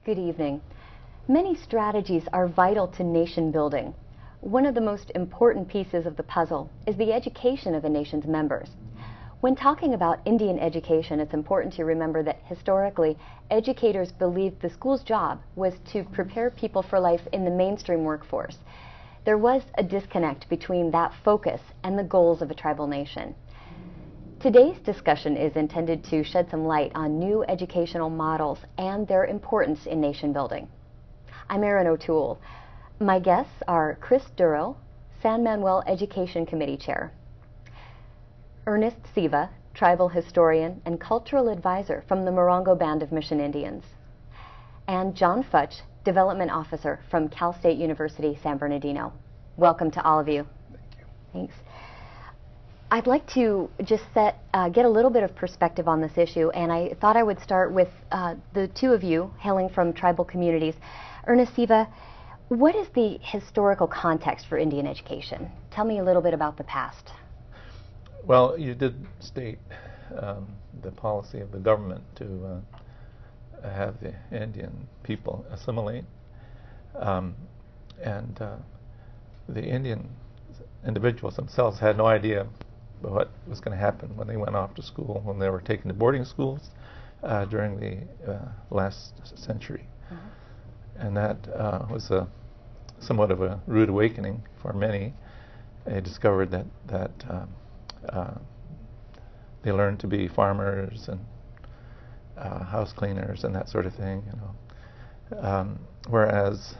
Good evening. Many strategies are vital to nation building. One of the most important pieces of the puzzle is the education of a nation's members. When talking about Indian education, it's important to remember that historically, educators believed the school's job was to prepare people for life in the mainstream workforce. There was a disconnect between that focus and the goals of a tribal nation. Today's discussion is intended to shed some light on new educational models and their importance in nation building. I'm Erin O'Toole. My guests are Chris Duro, San Manuel Education Committee Chair, Ernest Siva, Tribal Historian and Cultural Advisor from the Morongo Band of Mission Indians, and John Futch, Development Officer from Cal State University, San Bernardino. Welcome to all of you. Thank you. Thanks. I'd like to just get a little bit of perspective on this issue, and I thought I would start with the two of you hailing from tribal communities. Ernest Siva, what is the historical context for Indian education? Tell me a little bit about the past. Well, you did state the policy of the government to have the Indian people assimilate, and the Indian individuals themselves had no idea what was going to happen when they went off to school, when they were taken to boarding schools during the last century. Mm-hmm. And that was somewhat of a rude awakening for many. They discovered that they learned to be farmers and house cleaners and that sort of thing, you know. Whereas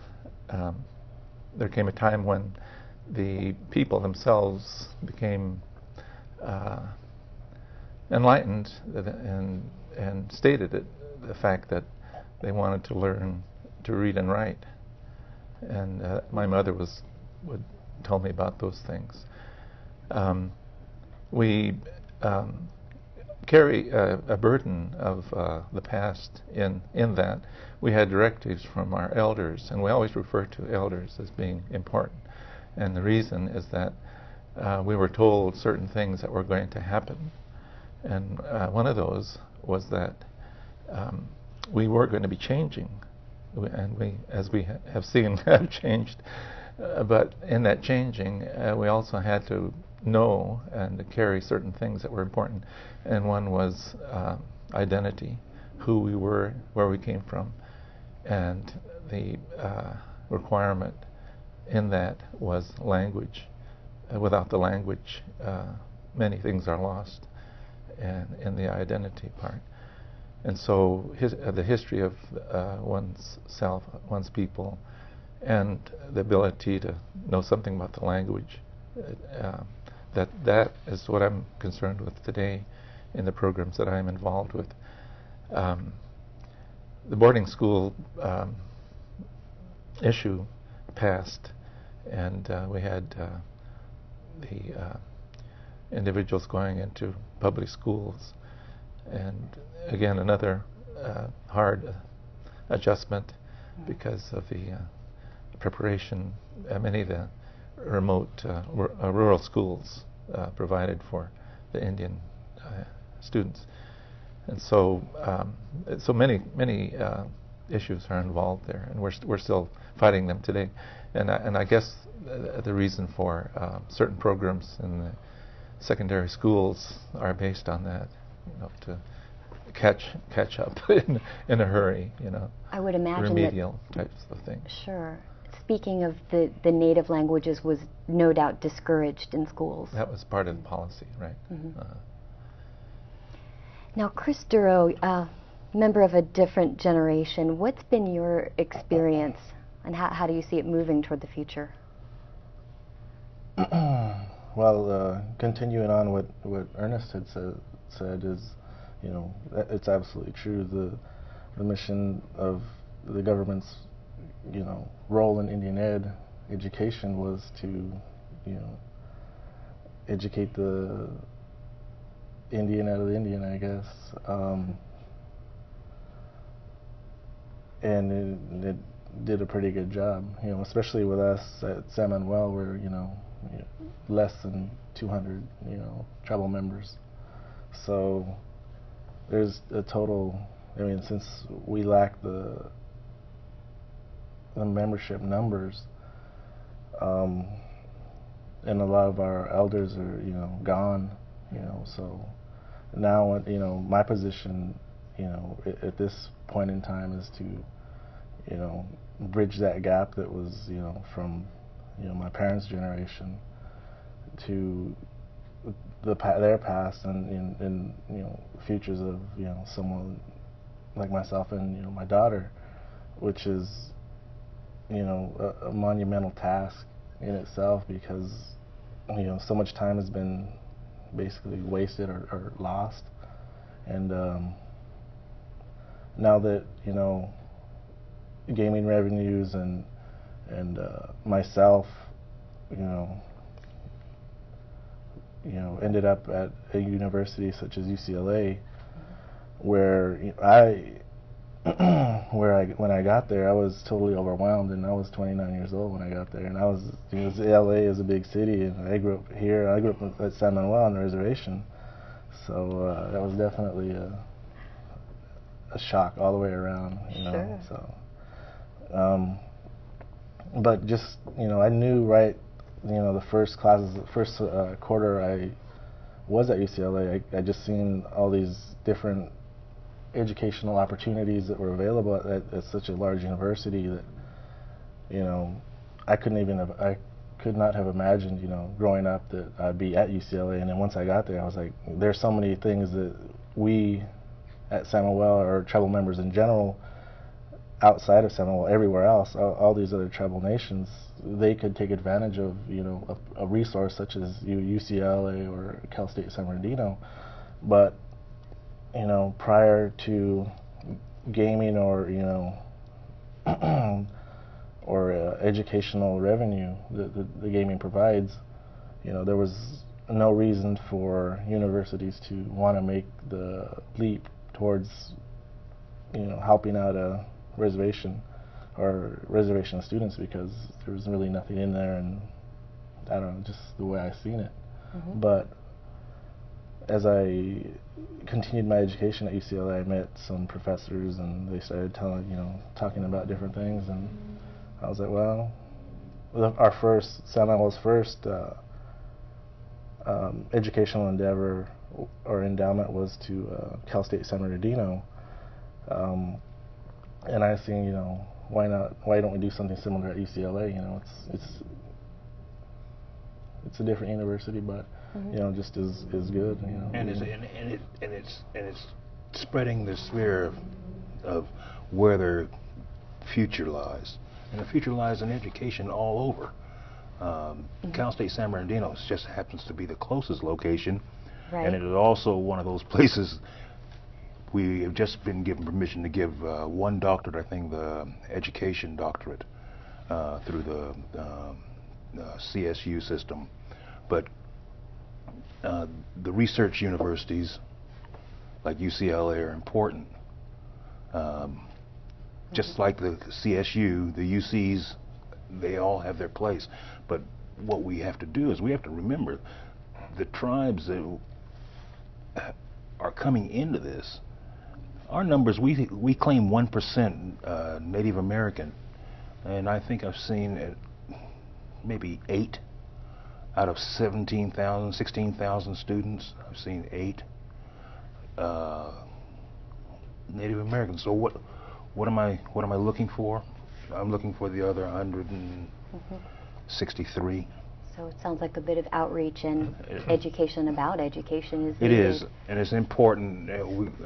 there came a time when the people themselves became enlightened and stated the fact that they wanted to learn to read and write. And my mother would tell me about those things. We carry a burden of the past in that we had directives from our elders, and we always refer to elders as being important. And the reason is that we were told certain things that were going to happen. And one of those was that we were going to be changing. And we, as we have seen, have changed. But in that changing, we also had to know and to carry certain things that were important. And one was identity, who we were, where we came from. And the requirement in that was language. Without the language, many things are lost, and in the identity part. And so the history of one's self, one's people, and the ability to know something about the language, that is what I'm concerned with today in the programs that I'm involved with. The boarding school issue passed, and we had the individuals going into public schools, and again another hard adjustment because of the preparation. Many of the remote rural schools provided for the Indian students, and so many issues are involved there, and we're still fighting them today. And I guess the reason for certain programs in the secondary schools are based on that, you know, to catch up in a hurry, you know. I would imagine remedial types of things. Sure. Speaking of the native languages was no doubt discouraged in schools. That was part of the policy, right? Mm-hmm. Now, Chris Duro, member of a different generation, what's been your experience, and how do you see it moving toward the future? Well, continuing on what Ernest had said is, you know, it's absolutely true. The mission of the government's, you know, role in Indian education was to, you know, educate the Indian out of the Indian, I guess. And it did a pretty good job, you know, especially with us at San Manuel, where, you know, less than 200, you know, tribal members. So there's a total, I mean, since we lack the the membership numbers, and a lot of our elders are, you know, gone, you know. So now, you know, my position, you know, at this point in time is to, you know, bridge that gap that was, you know, from, you know, my parents' generation to their past and you know, futures of, you know, someone like myself and, you know, my daughter, which is, you know, a monumental task in itself, because, you know, so much time has been basically wasted or lost. And now that, you know, gaming revenues and myself, you know, ended up at a university such as UCLA, where, you know, when I got there, I was totally overwhelmed, and I was 29 years old when I got there, and I was, you know, LA is a big city, and I grew up here. I grew up at San Manuel on the reservation, so that was definitely a shock all the way around, you know. Sure. So, but just, you know, I knew right, you know, the first quarter I was at UCLA, I just seen all these different educational opportunities that were available at such a large university that, you know, I could not have imagined, you know, growing up that I'd be at UCLA. And then once I got there, I was like, there's so many things that we at San Manuel, or tribal members in general, outside of San Manuel, everywhere else, all these other tribal nations, they could take advantage of, you know, a resource such as UCLA or Cal State San Bernardino. But, you know, prior to gaming or, you know, or educational revenue that the gaming provides, you know, there was no reason for universities to want to make the leap towards, you know, helping out a reservation or reservation students, because there was really nothing in there, and I don't know, just the way I seen it. Mm-hmm. But as I continued my education at UCLA, I met some professors, and they started talking about different things, and I was like, well, San Manuel's first educational endeavor or endowment was to Cal State San Bernardino, and I seen, you know, why don't we do something similar at UCLA? You know, it's a different university, but Mm-hmm. you know, just as good, you know. And it's spreading the sphere of where their future lies, and the future lies in education all over. Mm-hmm. Cal State San Bernardino just happens to be the closest location, Right. and it is also one of those places. We have just been given permission to give one doctorate, I think the education doctorate, through the CSU system. But the research universities like UCLA are important. Just like the CSU, the UCs, they all have their place. But what we have to do is we have to remember the tribes that are coming into this. Our numbers, we claim 1% Native American, and I think I've seen maybe 8 out of 17,000, 16,000 students. I've seen 8 Native Americans. So what am I looking for? I'm looking for the other 163. So it sounds like a bit of outreach and education about education is It needed. is, and it's important.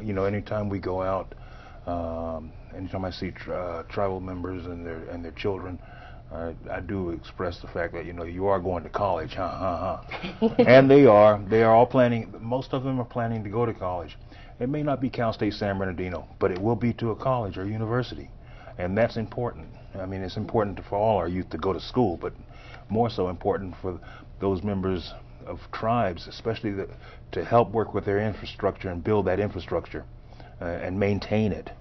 You know, anytime we go out, anytime I see tribal members and their children, I do express the fact that, you know, you are going to college, and they are all planning. Most of them are planning to go to college. It may not be Cal State San Bernardino, but it will be to a college or university, and that's important. I mean, it's important for all our youth to go to school, but more so important for those members of tribes, especially to help work with their infrastructure and build that infrastructure and maintain it.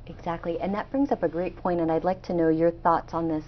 Exactly, and that brings up a great point, and I'd like to know your thoughts on this.